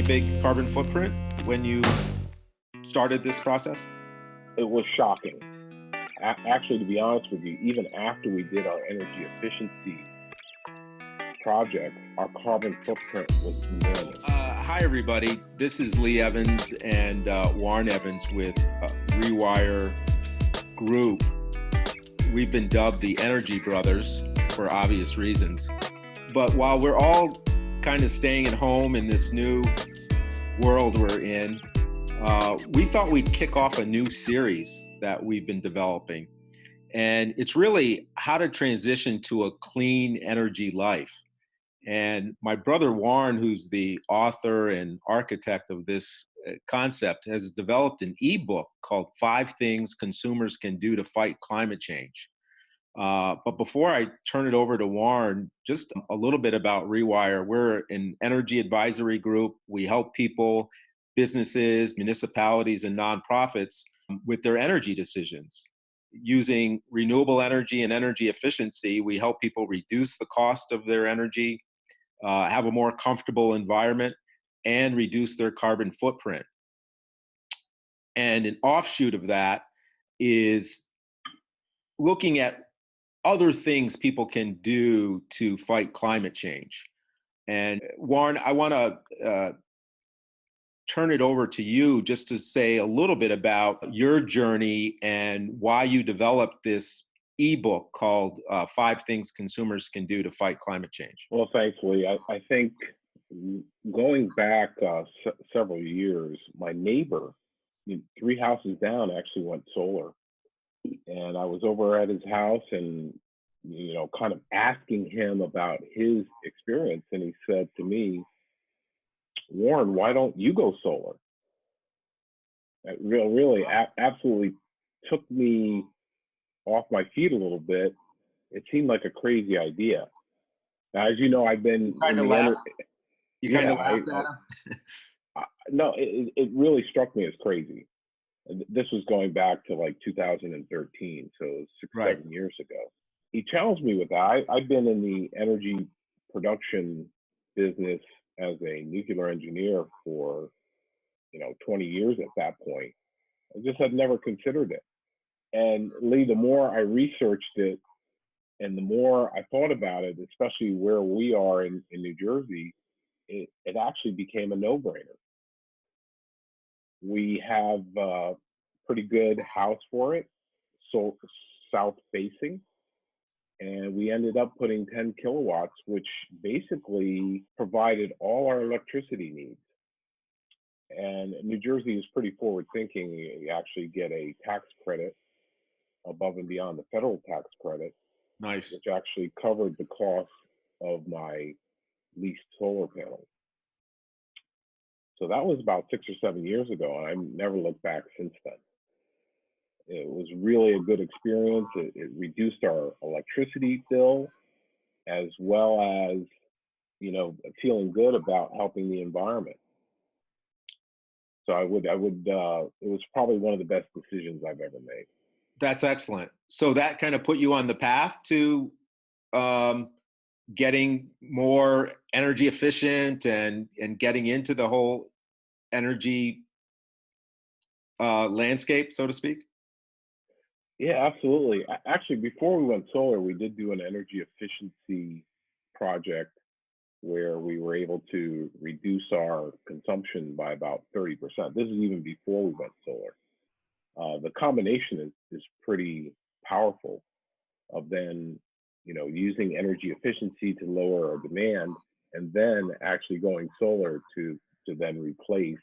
big carbon footprint when you started this process? It was shocking. Actually, to be honest with you, even after we did our energy efficiency project, our carbon footprint was enormous. Hi, everybody. This is Lee Evans and Warren Evans with Rewire Group. We've been dubbed the Energy Brothers for obvious reasons. But while we're all kind of staying at home in this new world we're in, we thought we'd kick off a new series that we've been developing. And it's really how to transition to a clean energy life. And my brother Warren, who's the author and architect of this concept, has developed an ebook called 5 Things Consumers Can Do to Fight Climate Change. But before I turn it over to Warren, just a little bit about Rewire. We're an energy advisory group. We help people, businesses, municipalities, and nonprofits with their energy decisions. Using renewable energy and energy efficiency, we help people reduce the cost of their energy, have a more comfortable environment, and reduce their carbon footprint. And an offshoot of that is looking at other things people can do to fight climate change. And Warren, I want to turn it over to you just to say a little bit about your journey and why you developed this ebook called 5 Things Consumers Can Do to Fight Climate Change. Well, thankfully, I think going back several years, my neighbor, 3 houses down, actually went solar. And I was over at his house and, kind of asking him about his experience. And he said to me, Warren, why don't you go solar? That really absolutely took me off my feet a little bit. It seemed like a crazy idea. Now, as you know, I've been kind of laughed. You kind of laughed at him? No, it really struck me as crazy. This was going back to like 2013, so 6-7 years ago. He challenged me with that. I've been in the energy production business as a nuclear engineer for 20 years at that point. I just had never considered it. And Lee, the more I researched it and the more I thought about it, especially where we are in New Jersey, it actually became a no-brainer. We have a pretty good house for it, so south facing, and we ended up putting 10 kilowatts, which basically provided all our electricity needs. And New Jersey is pretty forward thinking. You actually get a tax credit above and beyond the federal tax credit. Nice. Which actually covered the cost of my leased solar panels. So that was about 6 or 7 years ago, and I've never looked back since then. It was really a good experience. It reduced our electricity bill, as well as, feeling good about helping the environment. So it was probably one of the best decisions I've ever made. That's excellent. So that kind of put you on the path to getting more energy efficient and getting into the whole energy landscape, so to speak? Yeah, absolutely. Actually, before we went solar, we did do an energy efficiency project where we were able to reduce our consumption by about 30%. This is even before we went solar. The combination is pretty powerful of then, using energy efficiency to lower our demand, and then actually going solar to then replace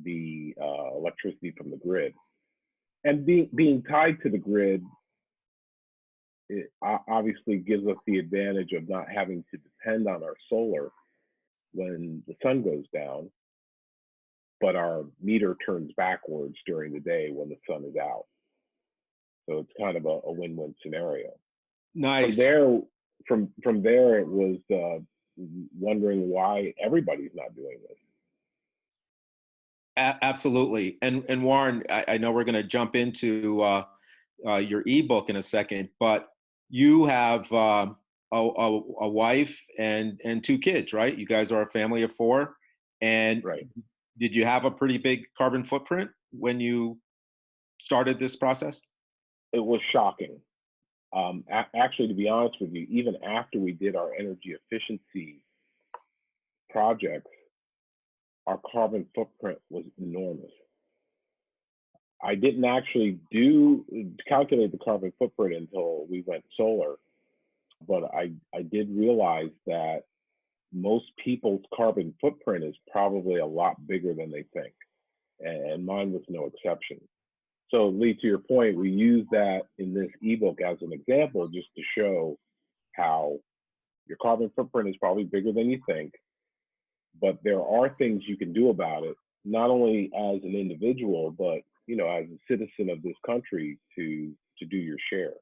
the electricity from the grid. And being tied to the grid, it obviously gives us the advantage of not having to depend on our solar when the sun goes down, but our meter turns backwards during the day when the sun is out. So it's kind of a win-win scenario. Nice. From there, it was wondering why everybody's not doing this. Absolutely. And Warren, I know we're going to jump into your ebook in a second, but you have a wife and 2 kids, right? You guys are a family of 4. And Right. did you have a pretty big carbon footprint when you started this process? It was shocking. Actually, to be honest with you, even after we did our energy efficiency projects, our carbon footprint was enormous. I didn't actually do calculate the carbon footprint until we went solar, but I did realize that most people's carbon footprint is probably a lot bigger than they think, and mine was no exception. So, Lee, to your point, we use that in this ebook as an example just to show how your carbon footprint is probably bigger than you think, but there are things you can do about it, not only as an individual, but as a citizen of this country to do your share.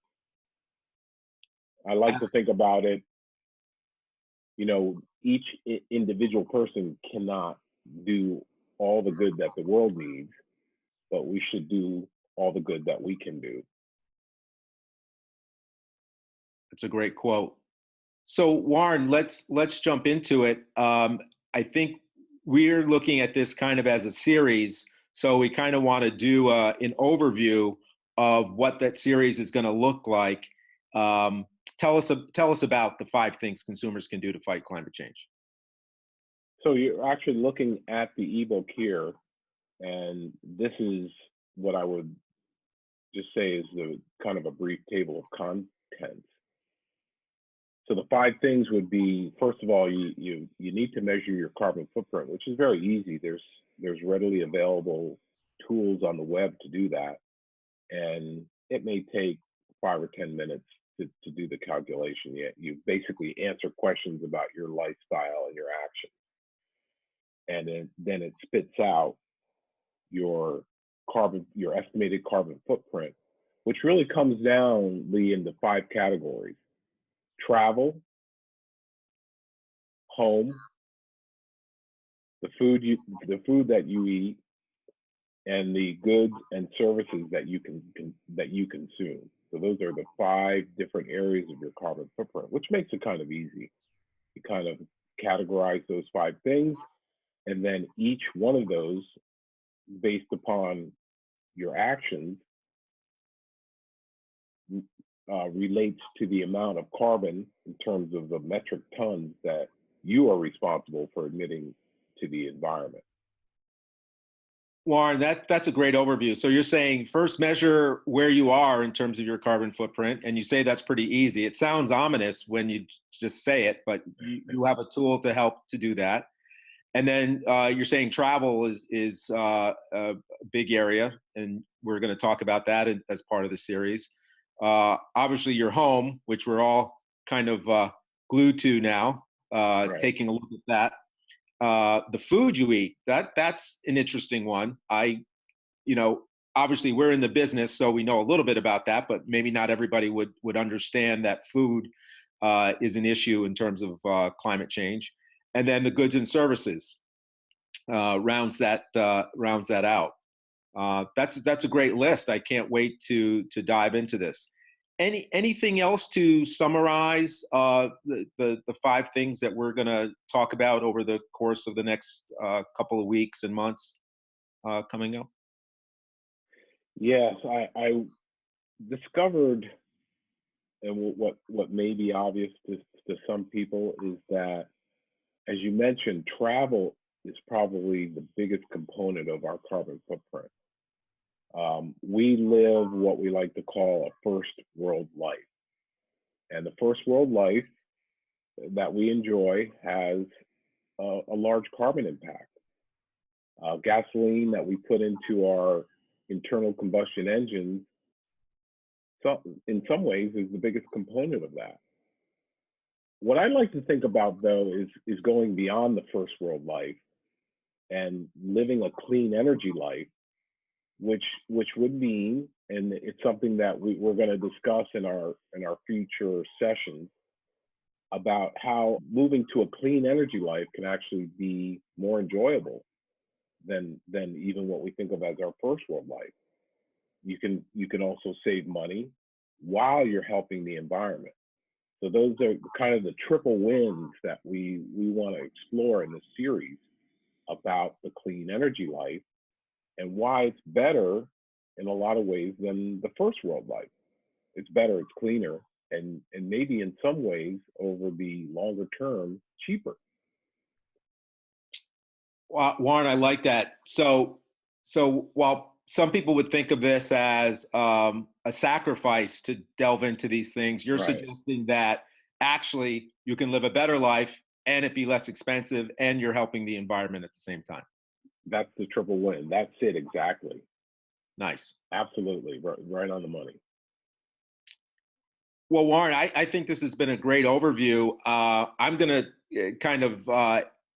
I like to think about it, each individual person cannot do all the good that the world needs, but we should do all the good that we can do. That's a great quote. So Warren, let's jump into it. I think we're looking at this kind of as a series, so we kind of want to do an overview of what that series is going to look like. Tell us about the 5 things consumers can do to fight climate change. So you're actually looking at the ebook here, and this is what I would just say is the kind of a brief table of contents. So the 5 things would be, first of all, you need to measure your carbon footprint, which is very easy. There's readily available tools on the web to do that, and it may take 5 or 10 minutes to do the calculation. You basically answer questions about your lifestyle and your actions, and then it spits out your your estimated carbon footprint, which really comes down, Lee, into 5 categories: travel, home, the food that you eat, and the goods and services that you consume. So those are the 5 different areas of your carbon footprint, which makes it kind of easy. You kind of categorize those 5 things, and then each one of those, based upon your actions, relates to the amount of carbon in terms of the metric tons that you are responsible for emitting to the environment. Warren, that's a great overview. So you're saying first measure where you are in terms of your carbon footprint, and you say that's pretty easy. It sounds ominous when you just say it, but you have a tool to help to do that. And then you're saying travel is a big area, and we're going to talk about that as part of the series. Obviously, your home, which we're all kind of glued to now, Right. taking a look at that. The food you eat, that's an interesting one. Obviously we're in the business, so we know a little bit about that, but maybe not everybody would understand that food is an issue in terms of climate change. And then the goods and services rounds that out. That's a great list. I can't wait to dive into this. Anything else to summarize the 5 things that we're going to talk about over the course of the next couple of weeks and months coming up? Yes, I discovered, and what may be obvious to some people, is that, as you mentioned, travel is probably the biggest component of our carbon footprint. We live what we like to call a first world life. And the first world life that we enjoy has a large carbon impact. Gasoline that we put into our internal combustion engines, so in some ways, is the biggest component of that. What I like to think about, though, is going beyond the first world life and living a clean energy life, which would mean, and it's something that we're going to discuss in our future sessions, about how moving to a clean energy life can actually be more enjoyable than even what we think of as our first world life. You can also save money while you're helping the environment. So those are kind of the triple wins that we want to explore in this series about the clean energy life and why it's better in a lot of ways than the first world life. It's better, it's cleaner, and maybe in some ways over the longer term, cheaper. Warren, I like that. So while some people would think of this as a sacrifice to delve into these things, you're Right. suggesting that actually you can live a better life and it be less expensive, and you're helping the environment at the same time. That's the triple win. That's it exactly. Nice. Absolutely. Right on the money. Well, Warren, I think this has been a great overview. I'm going to kind of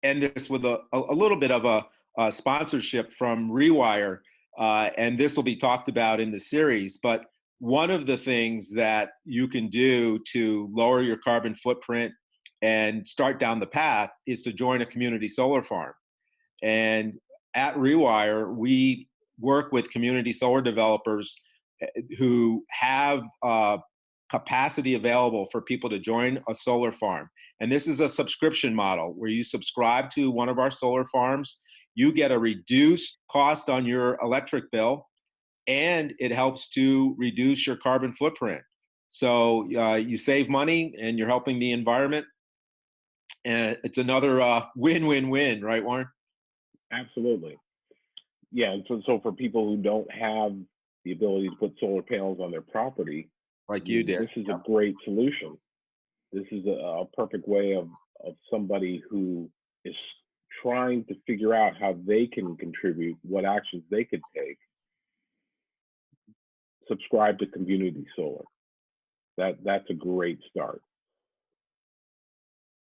end this with a little bit of a sponsorship from Rewire, and this will be talked about in the series. But one of the things that you can do to lower your carbon footprint and start down the path is to join a community solar farm. And at Rewire, we work with community solar developers who have capacity available for people to join a solar farm. And this is a subscription model where you subscribe to one of our solar farms, you get a reduced cost on your electric bill, and it helps to reduce your carbon footprint. So you save money and you're helping the environment. And it's another win-win-win, right, Warren? Absolutely. Yeah. And so for people who don't have the ability to put solar panels on their property, Like you did. this is a great solution. This is a perfect way of somebody who is trying to figure out how they can contribute, what actions they could take. Subscribe to community solar. That's a great start.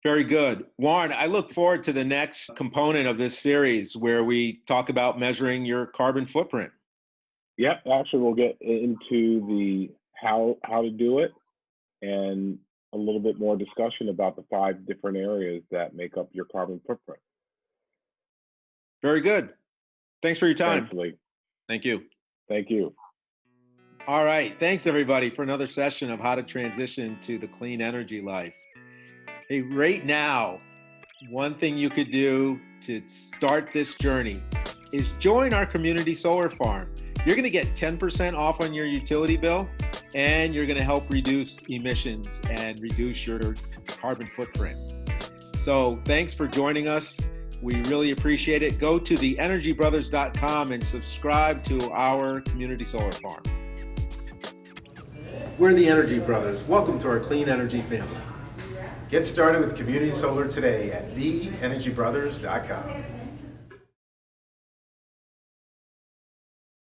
Very good. Warren, I look forward to the next component of this series where we talk about measuring your carbon footprint. Yep, actually we'll get into the how to do it and a little bit more discussion about the 5 different areas that make up your carbon footprint. Very good. Thanks for your time. Thanks, Lee. Thank you. Thank you. All right. Thanks, everybody, for another session of how to transition to the clean energy life. Hey, right now, one thing you could do to start this journey is join our community solar farm. You're going to get 10% off on your utility bill, and you're going to help reduce emissions and reduce your carbon footprint. So thanks for joining us. We really appreciate it. Go to theenergybrothers.com and subscribe to our community solar farm. We're the Energy Brothers. Welcome to our clean energy family. Get started with community solar today at theenergybrothers.com.